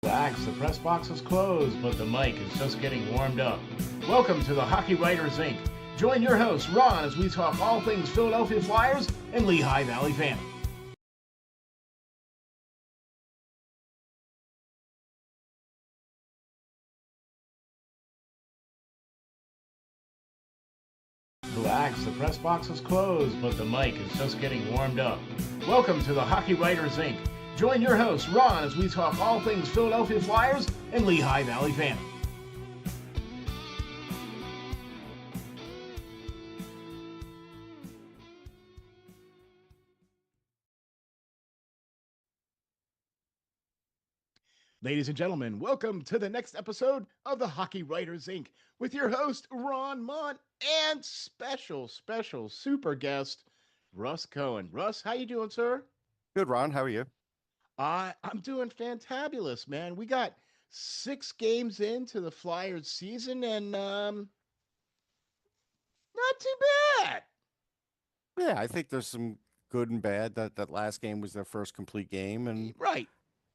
Relax, the press box is closed, but the mic is just getting warmed up. Welcome to the Hockey Writers Inc. Join your host, Ron, as we talk all things Philadelphia Flyers and Lehigh Valley fandom. Relax, the press box is closed, but the mic is just getting warmed up. Welcome to the Hockey Writers Inc. Join your host, Ron, as we talk all things Philadelphia Flyers and Lehigh Valley fandom. Ladies and gentlemen, welcome to the next episode of the Hockey Writers Inc. with your host, Ron Mont, and special super guest, Russ Cohen. Russ, how you doing, sir? Good, Ron. How are you? I'm doing fantabulous, man. We got 6 games into the Flyers season, and not too bad. Yeah, I think there's some good and bad. That last game was their first complete game, and Right.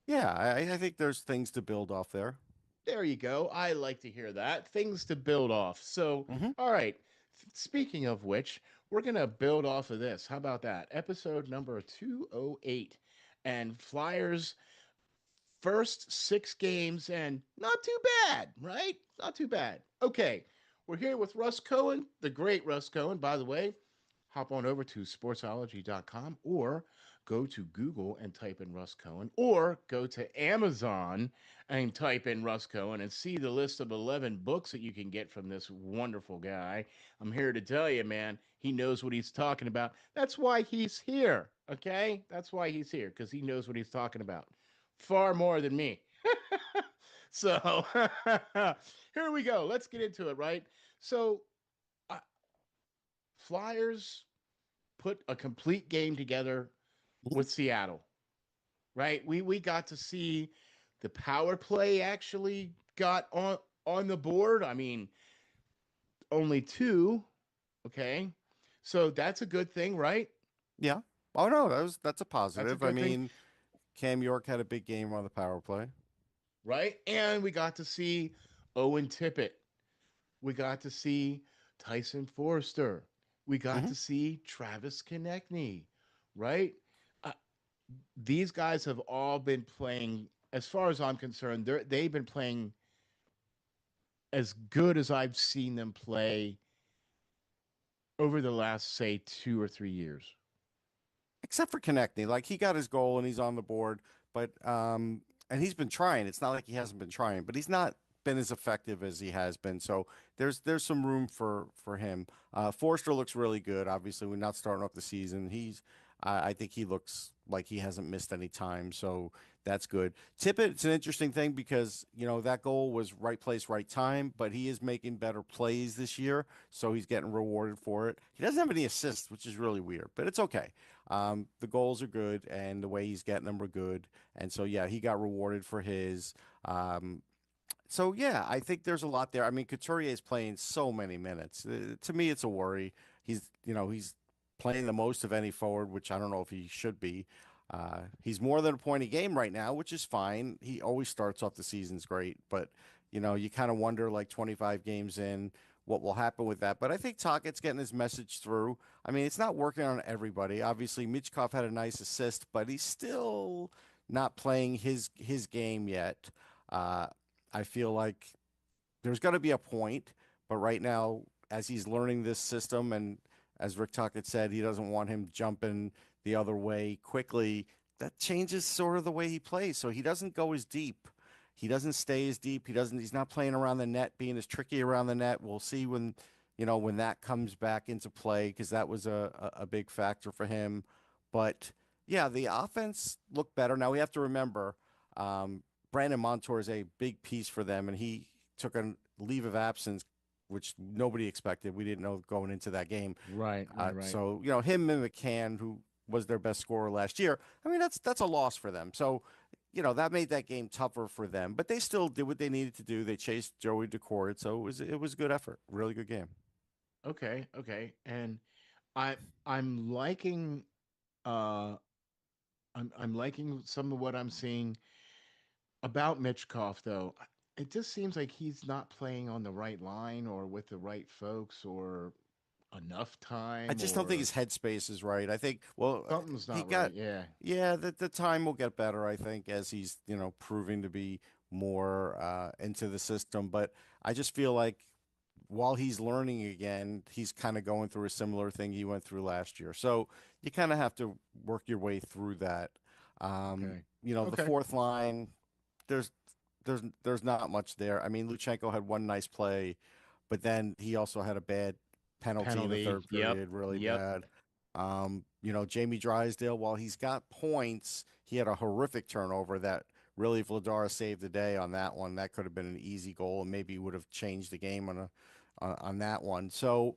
yeah, I think there's things to build off there. There you go. I like to hear that. Things to build off. So, Hmm. all right. Speaking of which, we're going to build off of this. How about that? Episode number 208. And Flyers first 6 games, and not too bad, right? Not too bad. Okay. We're here with Russ Cohen, the great Russ Cohen, by the way. Hop on over to sportsology.com or go to Google and type in Russ Cohen, or go to Amazon and type in Russ Cohen and see the list of 11 books that you can get from this wonderful guy. I'm here to tell you, man, he knows what he's talking about. That's why he's here, okay? That's why he's here, because he knows what he's talking about. Far more than me. So here we go. Let's get into it, right? So, uh, Flyers put a complete game together with Seattle, right? We got to see the power play actually got on the board. I mean, only two, okay? So that's a good thing, right? Yeah. Oh no, that's a That's a positive. I good thing, mean, Cam York had a big game on the power play. right? And we got to see Owen Tippett. We got to see Tyson Forster. We got Hmm. to see Travis Konechny, right? Uh, these guys have all been playing, as far as I'm concerned, they've been playing as good as I've seen them play over the last, say, 2 or 3 years. Except for Konechny, like he got his goal and he's on the board, but and he's been trying. It's not like he hasn't been trying, but he's not been as effective as he has been. So there's some room for him. Forster looks really good. Obviously, we're not starting off the season. I think he looks like he hasn't missed any time, so that's good. Tippett, it's an interesting thing because that goal was right place, right time, but he is making better plays this year, so he's getting rewarded for it. He doesn't have any assists, which is really weird, but it's okay. The goals are good, and the way he's getting them are good, and so yeah, he got rewarded for his. So yeah, I think there's a lot there. I mean, Couturier is playing so many minutes. To me, it's a worry. He's playing the most of any forward, which I don't know if he should be. He's more than a point a game right now, which is fine. He always starts off the season's great, but you kind of wonder like 25 games in what will happen with that. But I think Tockett's getting his message through. I mean, it's not working on everybody. Obviously, Michkov had a nice assist, but he's still not playing his game yet. Uh, I feel like there's going to be a point, but right now, as he's learning this system, and as Rick Tocchet said, he doesn't want him jumping the other way quickly. That changes sort of the way he plays. So he doesn't go as deep. He doesn't stay as deep. He's not playing around the net, being as tricky around the net. We'll see when that comes back into play because that was a big factor for him. But yeah, the offense looked better. Now we have to remember, Brandon Montour is a big piece for them, and he took a leave of absence, which nobody expected. We didn't know going into that game. Right, right, right. So him and McCann, who was their best scorer last year. I mean, that's a loss for them. So that made that game tougher for them. But they still did what they needed to do. They chased Joey Daccord, so it was a good effort, really good game. Okay, okay. And I I'm liking uh I'm liking some of what I'm seeing. About Mitchkov, though, it just seems like he's not playing on the right line or with the right folks or enough I time just don't think or his headspace is right. I think, well, something's he not right. got, Yeah. yeah, the time will get better, I think, as he's, proving to be more into the system. But I just feel like while he's learning again, he's kind of going through a similar thing he went through last year. So you kind of have to work your way through that. Okay. The Okay. fourth line, there's there's not much there. I mean, Luchenko had one nice play, but then he also had a bad penalty in the Penalty. third Yep. period, really Yep. bad. Jamie Drysdale, while he's got points, he had a horrific turnover that really Vladar saved the day on that one. That could have been an easy goal and maybe would have changed the game on that one. So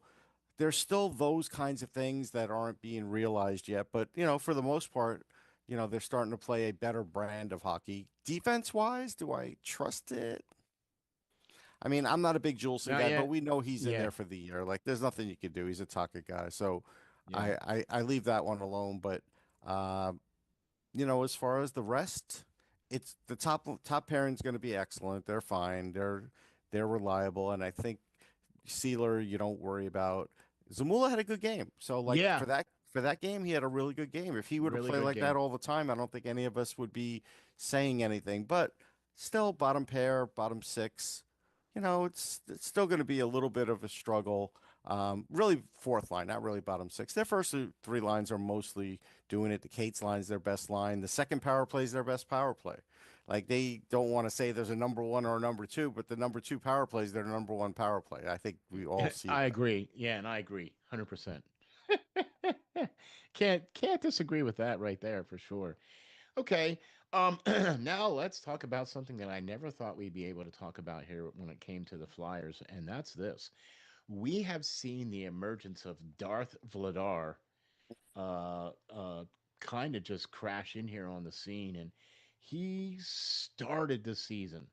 there's still those kinds of things that aren't being realized yet. But, for the most part, they're starting to play a better brand of hockey. Defense wise, do I trust it? I mean, I'm not a big Juleson Not guy, but yet. we know he's in Yeah. there for the year. Like, there's nothing you could do. He's a Taka guy. So Yeah. I leave that one alone. But, uh, as far as the rest, it's the top pairing's going to be excellent. They're fine. They're reliable. And I think Sealer, you don't worry about. Zamula had a good game. So like Yeah. for that game, he had a really good game. If he would have Really played good like that game. all the time, I don't think any of us would be saying anything. But still, bottom pair, bottom six, it's still going to be a little bit of a struggle. Really fourth line, not really bottom six. Their first three lines are mostly doing it. The Cates line's their best line. The second power play is their best power play. Like they don't want to say there's a number one or a number two, but the number two power play is their number one power play. I think we all see I that. agree. Yeah, and I agree 100%. Can't disagree with that right there for sure. Okay. Now let's talk about something that I never thought we'd be able to talk about here when it came to the Flyers, and that's this. We have seen the emergence of Darth Vladar uh uh kind of just crash in here on the scene, and he started the season.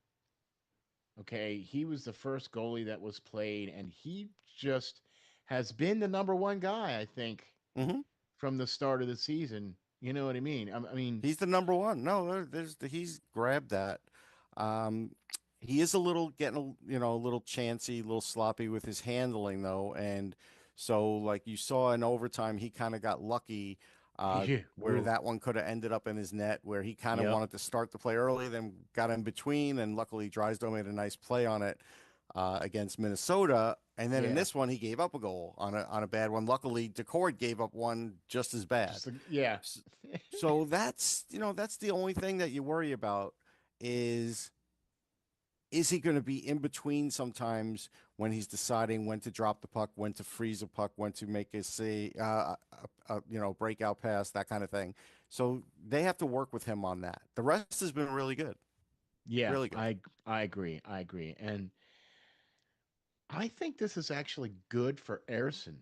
Okay, he was the first goalie that was played, and he just has been the number one guy, I think, Hmm. from the start of the season. You know what I mean? I mean, He's the number one. No, he's grabbed that. Um, he is a little getting a little chancy, a little sloppy with his handling though, and so like you saw in overtime, he kind of got lucky yeah, where ooh, that one could have ended up in his net, where he kind of yep, wanted to start the play early, then got in between, and luckily Drysdale made a nice play on it against Minnesota. And then in yeah, this one, he gave up a goal on a bad one. Luckily, Decord gave up one just as bad. yeah, So that's the only thing that you worry about is is he going to be in between sometimes when he's deciding when to drop the puck, when to freeze a puck, when to make a say, breakout pass, that kind of thing. So they have to work with him on that. The rest has been really good, yeah. really good. I agree. I agree, and I think this is actually good for Erson.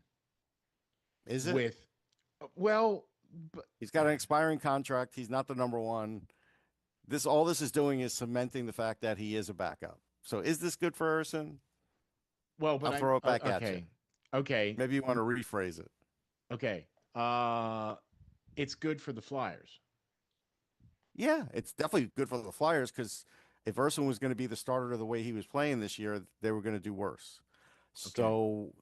Is it? With well, but He's got an expiring contract. He's not the number one. All this is doing is cementing the fact that he is a backup. So is this good for Erson? well, but I'll I'm throw it back at you. okay, okay, Maybe you want to rephrase it. okay. It's good for the Flyers. Yeah, it's definitely good for the Flyers because if Urson was going to be the starter the way he was playing this year, they were going to do worse. Okay. So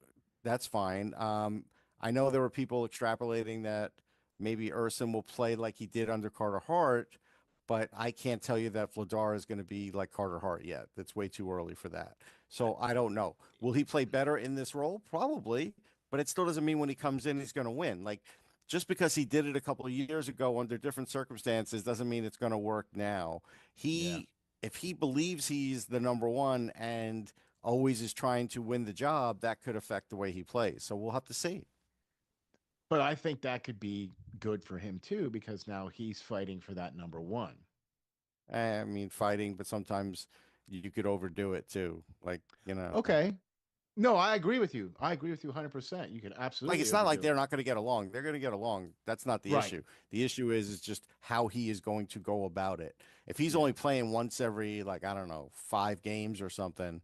that's fine. I know there were people extrapolating that maybe Urson will play like he did under Carter Hart, but I can't tell you that Vladar is going to be like Carter Hart yet. That's way too early for that. So I don't know. Will he play better in this role? Probably, but it still doesn't mean when he comes in he's going to win. Like just because he did it a couple of years ago under different circumstances doesn't mean it's going to work now. Yeah. If he believes he's the number one and always is trying to win the job, that could affect the way he plays. So we'll have to see. But I think that could be good for him too, because now he's fighting for that number one. I mean, fighting, but sometimes you could overdo it too. Okay. No, I agree with you. I agree with you 100%. You can Like absolutely it's not like overdo it. they're not going to get along. They're going to get along. That's not the Right. issue. The issue is just how he is going to go about it. If he's Yeah. only playing once every like I don't know 5 games or something,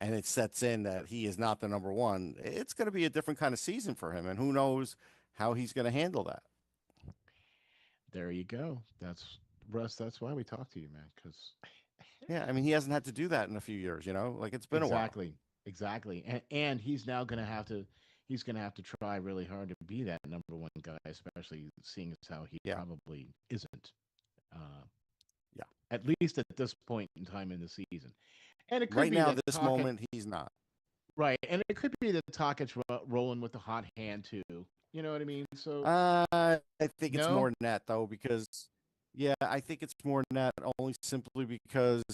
and it sets in that he is not the number one, it's going to be a different kind of season for him, and who knows how he's going to handle that. There you go. That's Russ. That's why we talk to you, man. Because Yeah, I mean, he hasn't had to do that in a few years, like it's been a while. Exactly, exactly, and he's now going to have to try really hard to be that number one guy, especially seeing as how he Yeah, probably isn't, uh, yeah. at least at this point in time in the season. And it could Right be now, that this Taka, moment, he's not. right, and it could be that Taka's rolling with the hot hand too. You know what I mean? So I think it's no, more net though, because yeah, I think it's more net only simply because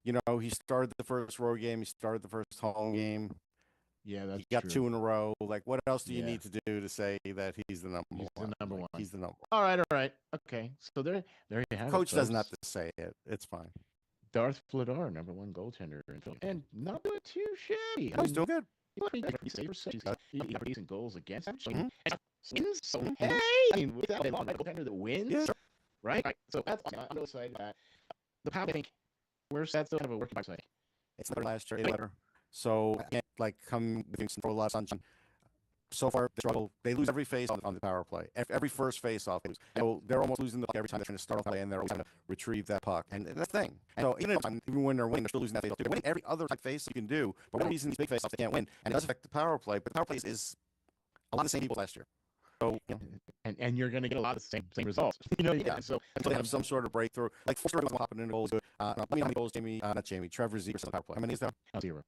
he started the first road game, he started the first home game, yeah, he that's got true. two in a row. Like, what else do you Yeah, need to do to say that he's the number he's the one? number Like, one. he's the number one. All right, okay. So there you have it, Coach doesn't have folks. to say it. It's fine. Darth Vldar, number one goaltender in film, and not doing too shabby. I Oh, he's mean, doing good. he got pretty safe. He got decent goals against him. So, I mean, Hmm. and wins. So hey, I mean, without a long goaltender that Yeah, wins, sure. right? So that's awesome. I'm really excited. The power, I think, we're that's still kind of a work in progress. It's not last year either. So I can't like come with some a lot of sunshine. So far, they struggle. They lose every face on the power play. Every first face off, they lose. So they're almost losing the puck every time they're trying to start off the play, and they're always trying to retrieve that puck. And that's the thing. And so even when they're winning, they're still losing that face off. They're winning every other face you can do, but one reason these big face offs they can't win, and it does affect the power play. But the power play is a lot of the same people last year. So And you're going to get a lot of the same results. yeah. So Until they have some sort of breakthrough, like Foster was hopping into goals. Let me know how many goals not Jamie, Trevor Zegras on the power play. How many is there? 0.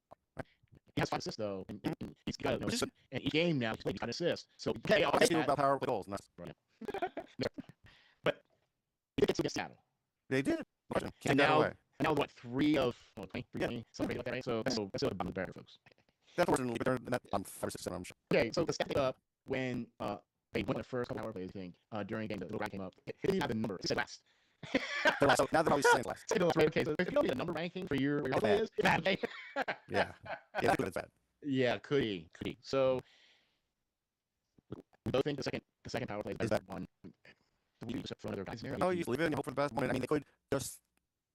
He has 5 assists though, and he's got and each game now he's played 5 assists. So okay, I'll Ask get you that. about power play goals. Not, Right. But he gets against Seattle, they did. Can't and that away. now what 3 of 20, Yeah. something like that. Right? So that's a bottom better, folks. That's unfortunately, but they're not 5 or 6, I'm sure. Okay, so the step up when they won the first couple power plays thing during the game, the little guy came up. He didn't have the number. It said last. So now they're always saying last. Say the last, right? Okay, so there's going to be a number ranking for your power play is bad. Okay? Yeah. Yeah, that's bad. Yeah, could he? So we both think the second power play is better than one. We use it for other guys in there. Oh, you leave it and you hope for the best. I mean, they could just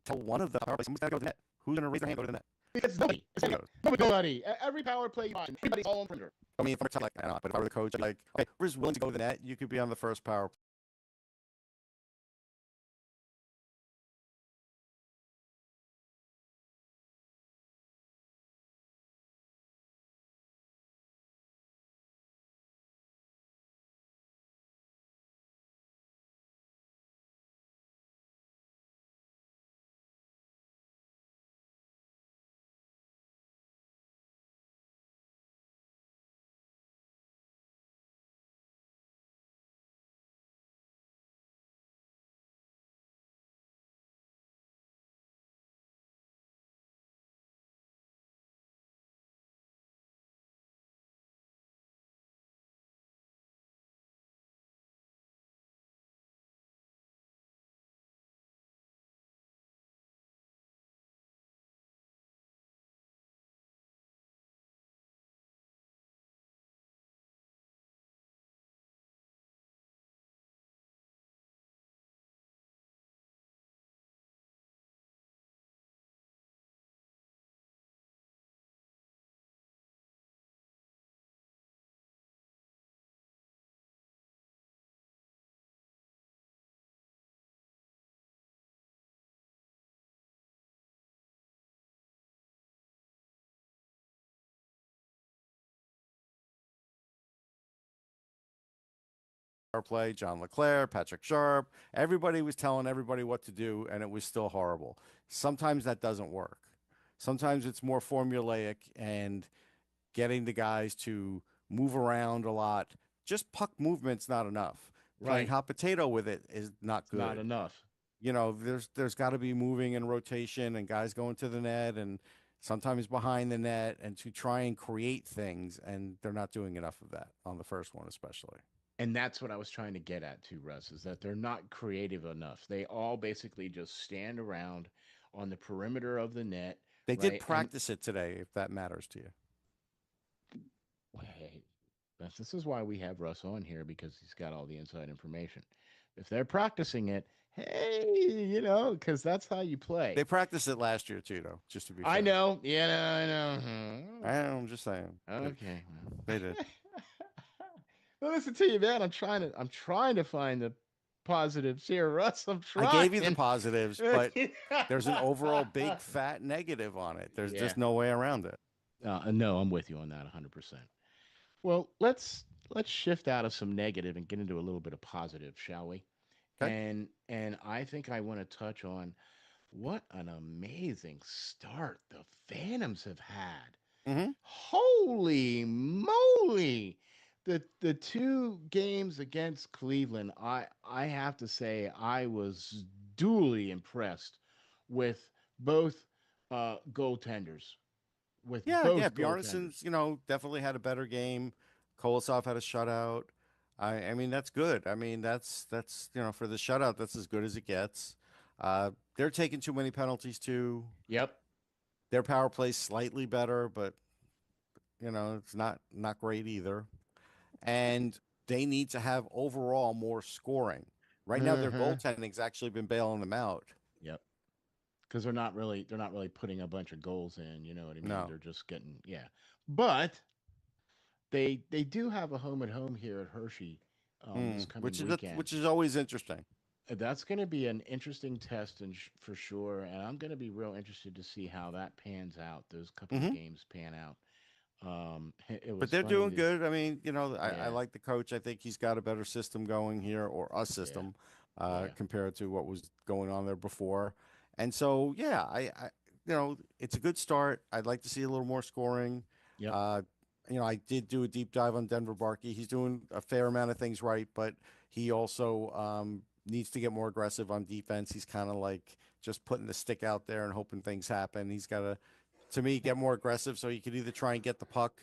tell one of the power plays, someone's got to go to the net. Who's going to raise their hand and go to the net? Because nobody. Nobody. Every power play you watch, everybody's all on perimeter. I mean, if I'm like, I don't know, but if I were the coach, like, okay, whoever's willing to go to the net, you could be on the first power play. Play, John LeClaire, Patrick Sharp, everybody was telling everybody what to do, and it was still horrible. Sometimes that doesn't work. Sometimes it's more formulaic and getting the guys to move around a lot. Just puck movement's not enough. Playing Right. hot potato with it is not It's not good. enough. There's got to be moving and rotation and guys going to the net and sometimes behind the net and to try and create things, and they're not doing enough of that on the first one especially. And that's what I was trying to get at too, Russ, is that they're not creative enough. They all basically just stand around on the perimeter of the net, They did right? And practice it today, if that matters to you. hey, this is why we have Russ on here because he's got all the inside information. If they're practicing it, hey, because that's how you play. They practiced it last year too, though. Just to be I fair, know. Yeah, I know. I'm just saying Okay. they did. Well, listen to you, man. I'm trying to find positives here, Russ. I'm I gave you the trying. positives, but there's an overall big fat negative on it. There's Yeah. just no way around it. No, I'm with you on that 100%. Well, let's shift out of some negative and get into a little bit of positive, shall we? Okay. And I think I want to touch on what an amazing start the Phantoms have had. Hmm. Holy moly! The two games against Cleveland, I have to say I was duly impressed with both goaltenders. With Yeah, yeah. both Bjarnason's, goaltenders. definitely had a better game. Kolosov had a shutout. I mean, that's good. I mean, that's for the shutout, that's as good as it gets. They're taking too many penalties too. Yep. Their power play's slightly better, but it's not great either. And they need to have overall more scoring. Right now, their Uh-huh. goaltending's actually been bailing them out. Yep. Because they're not really putting a bunch of goals in, you know what I mean? No. They're just getting yeah. But they do have a home at home here at Hershey this coming weekend. Which is always interesting. That's going to be an interesting test and for sure, and I'm going to be real interested to see how that pans out. Those couple of Hmm. games pan out. It But was they're funny doing to good. I mean, I yeah, like the coach. I think he's got a better system going here, or a yeah, system, yeah. compared to what was going on there before. And so, yeah, it's a good start. I'd like to see a little more scoring. Yep. Uh, I did do a deep dive on Denver Barkey. He's doing a fair amount of things right, but he also needs to get more aggressive on defense. He's kind of like just putting the stick out there and hoping things happen. He's got to me, get more aggressive so he could either try and get the puck.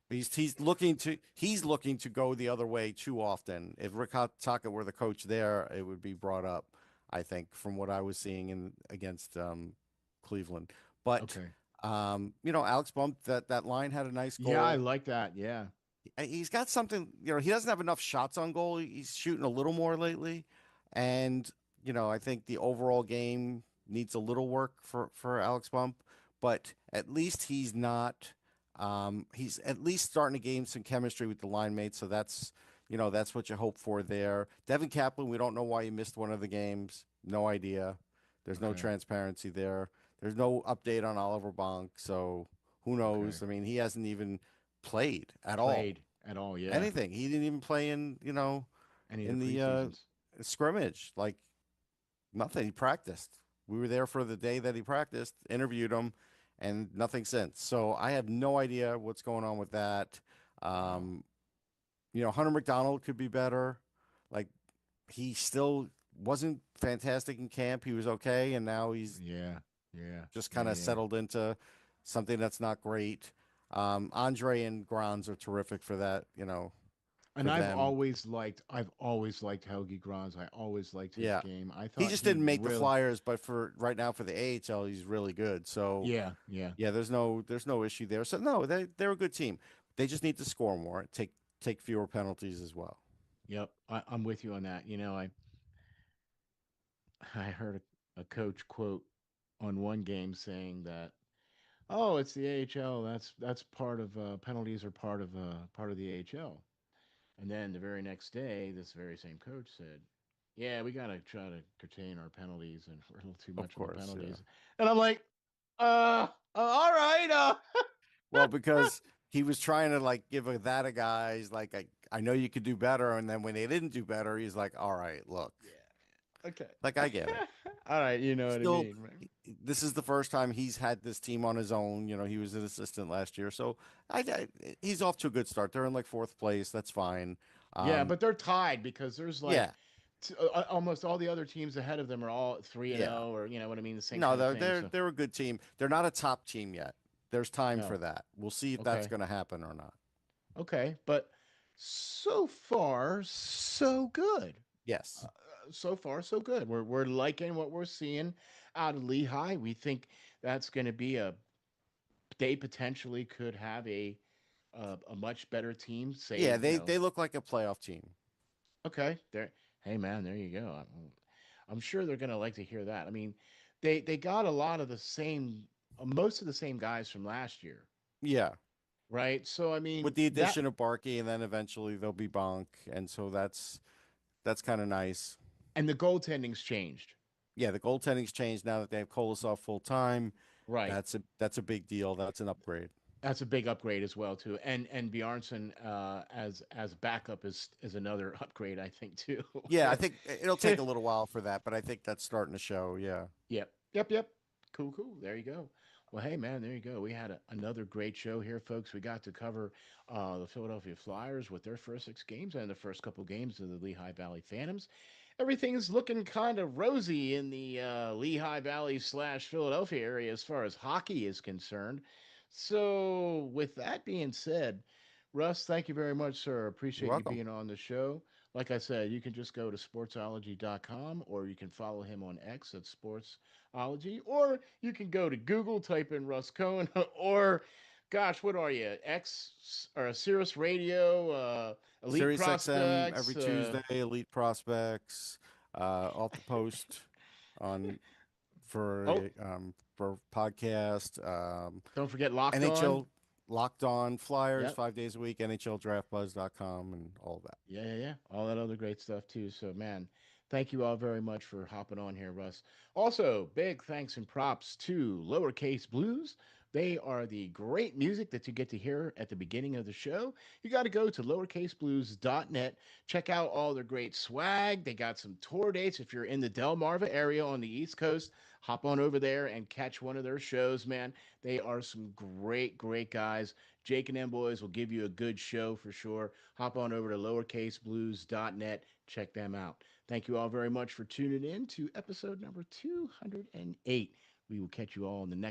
He's looking to go the other way too often. If Rick Taka were the coach there, it would be brought up. I think from what I was seeing in against Cleveland, but Okay. Alex Bump, that line had a nice Yeah, I goal. like that. Yeah. He's got something. He doesn't have enough shots on goal. He's shooting a little more lately, and I think the overall game needs a little work for Alex Bump, but at least he's not. He's at least starting to gain some chemistry with the line mates, so that's what you hope for there. Devin Kaplan, we don't know why he missed one of the games. No idea. There's no Okay. transparency there. There's no update on Oliver Bonk, so who knows? Okay. I mean, he hasn't even played at all. Played at all. Yeah. Anything. He didn't even play Any of the in the preseasons. scrimmage. Like nothing. He practiced. We were there for the day that he practiced, interviewed him, and nothing since. So I have no idea what's going on with that. Wow. Um, Hunter McDonald could be better. Like he still wasn't fantastic in camp. He was okay, and now he's Yeah. Yeah. just kind Yeah. of Yeah. settled into something that's not great. Andre and Grans are terrific for that, And for them. I've always liked Helgi Grans. I always liked his Yeah. game. I He thought just he didn't make the really Flyers, but for right now for the AHL, he's really good. So yeah, yeah. yeah, there's no issue there. So no, they're a good team. They just need to score more, take fewer penalties as well. Yep. I'm with you on that. I heard a coach quote on one game saying that, "Oh, it's the AHL. That's part of penalties are part of the AHL." And then the very next day, this very same coach said, "Yeah, we got to try to contain our penalties, and we're a little too Of much on the course, yeah. penalties." And I'm like, all right, Well, because he was trying to like give that a guys like I know you could do better, and then when they didn't do better, he's like, all right, look, yeah, okay, like I get it. all right, you know what I Still, mean, right? this is the first time he's had this team on his own. He was an assistant last year, so he's off to a good start. They're in like fourth place. That's fine. Yeah, Um, but they're tied because there's like yeah, almost all the other teams ahead of them are all 3-0, yeah. or you know what I mean, the same No, kind of they're thing. they're So they're a good team. They're not a top team yet. There's time for no, that. We'll see if that's okay, going to happen or not. okay, but so far so good. Yes. So far so good. We're liking what we're seeing out of Lehigh. We think that's going to be they potentially could have a much better team. Say Yeah, you they know they look like a playoff team. okay there. Hey man, there you go. I'm sure they're going to like to hear that. I mean, they got a lot of the same, most of the same guys from last year, Yeah. right? So I With mean the that addition of Barkey, and then eventually they'll be Bonk, and so that's kind of nice. And the goaltending's changed. Yeah, the goaltending's changed now that they have Kolosov full time. Right. That's a big deal. That's an upgrade. That's a big upgrade as well too. And Bjarnason as backup is another upgrade, I think too. Yeah, I think it'll take a little while for that, but I think that's starting to show. Yeah. Yep. Yep. Yep. Cool. Cool. There you go. Well, hey, man, there you go. We had another great show here, folks. We got to cover the Philadelphia Flyers with their first 6 games and the first couple games of the Lehigh Valley Phantoms. Everything's looking kind of rosy in the Lehigh Valley slash Philadelphia area as far as hockey is concerned. So, with that being said, Russ, thank you very much, sir. You're Appreciate you welcome. being on the show. Like I said, you can just go to sportsology.com or you can follow him on X at sportsology, or you can go to Google, type in Russ Cohen, or gosh, what are you? X or Sirius Radio, Elite Sirius XM Prospects. every Tuesday, Elite Prospects, off the post on Oh, for podcast, don't forget Locked On. NHL Locked On Flyers Yep. 5 days a week, NHLDraftBuzz.com, and all of that. Yeah, yeah, yeah. All that other great stuff too. So, man, thank you all very much for hopping on here, Russ. Also, big thanks and props to Lowercase Blues. They are the great music that you get to hear at the beginning of the show. You got to go to lowercaseblues.net. Check out all their great swag. They got some tour dates. If you're in the Delmarva area on the East Coast, hop on over there and catch one of their shows, man. They are some great, great guys. Jake and them boys will give you a good show for sure. Hop on over to lowercaseblues.net. Check them out. Thank you all very much for tuning in to episode number 208. We will catch you all in the next